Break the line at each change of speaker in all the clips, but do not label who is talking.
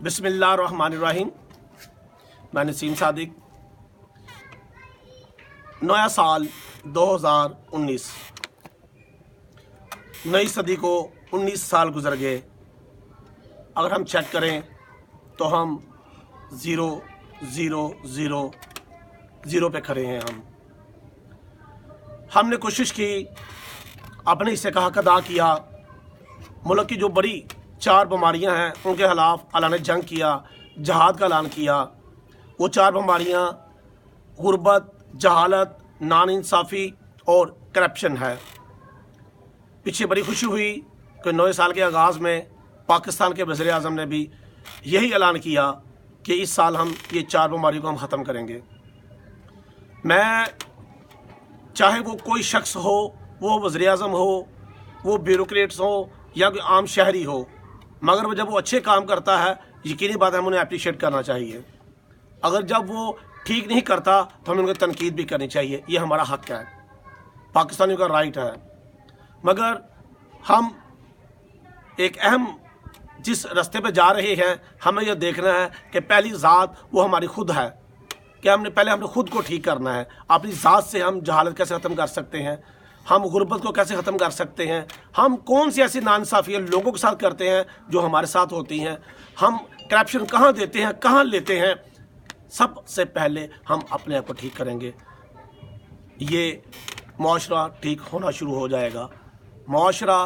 बिस्मिल्लाहिर्रहमानिर्रहीम। मैं नसीम सादिक। नया साल 2019, नई सदी को 19 साल गुजर गए। अगर हम चेक करें तो हम 0 पे खड़े हैं। हमने कोशिश की, अपने हिस्से का हक अदा किया। मुल्क की जो बड़ी 4 बीमारियां हैं उनके खिलाफ अल्लाह ने जंग किया, जहाद का ऐलान किया। वो 4 बीमारियां गुर्बत, जहालत, नाइंसाफ़ी और करप्शन है। पीछे बड़ी खुशी हुई कि नए साल के आगाज़ में पाकिस्तान के वज़ीर आज़म ने भी यही ऐलान किया कि इस साल हम ये 4 बीमारियों को हम ख़त्म करेंगे। मैं चाहे वो कोई शख्स हो, वो वज़ीर आज़म हो, वो ब्यूरोक्रेट्स हो या कोई आम शहरी हो, मगर जब वो अच्छे काम करता है यकीनी बात है हम उन्हें अप्रिशिएट करना चाहिए। अगर जब वो ठीक नहीं करता तो हमें उनकी तनकीद भी करनी चाहिए। ये हमारा हक है, पाकिस्तानियों का राइट है। मगर हम एक अहम जिस रास्ते पे जा रहे हैं, हमें यह देखना है कि पहली ज़ात वो हमारी खुद है कि हमने खुद को ठीक करना है। अपनी ज़ात से हम जहालत कैसे ख़त्म कर सकते हैं, हम गुर्बत को कैसे ख़त्म कर सकते हैं, हम कौन सी ऐसी नाइंसाफ़ियाँ लोगों के साथ करते हैं जो हमारे साथ होती हैं, हम करप्शन कहाँ देते हैं, कहाँ लेते हैं। सबसे पहले हम अपने आप को ठीक करेंगे, ये मुआशरा ठीक होना शुरू हो जाएगा। मुआशरा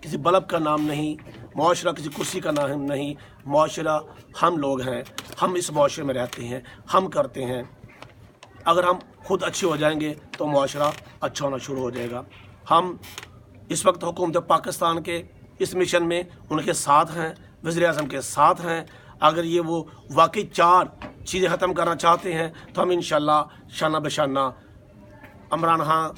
किसी बल्ब का नाम नहीं, मुआशरा किसी कुर्सी का नाम नहीं, मुआशरा हम लोग हैं। हम इस मुआशरे में रहते हैं, हम करते हैं। अगर हम खुद अच्छे हो जाएंगे तो मुआशरा अच्छा होना शुरू हो जाएगा। हम इस वक्त हुकूमत पाकिस्तान के इस मिशन में उनके साथ हैं, वज़ीर आज़म के साथ हैं। अगर ये वो वाकई 4 चीज़ें ख़त्म करना चाहते हैं तो हम इंशाअल्लाह शाना बशाना इमरान खान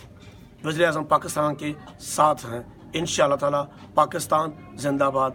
वज़ीर आज़म पाकिस्तान के साथ हैं। इंशाअल्लाह ताला। पाकिस्तान जिंदाबाद।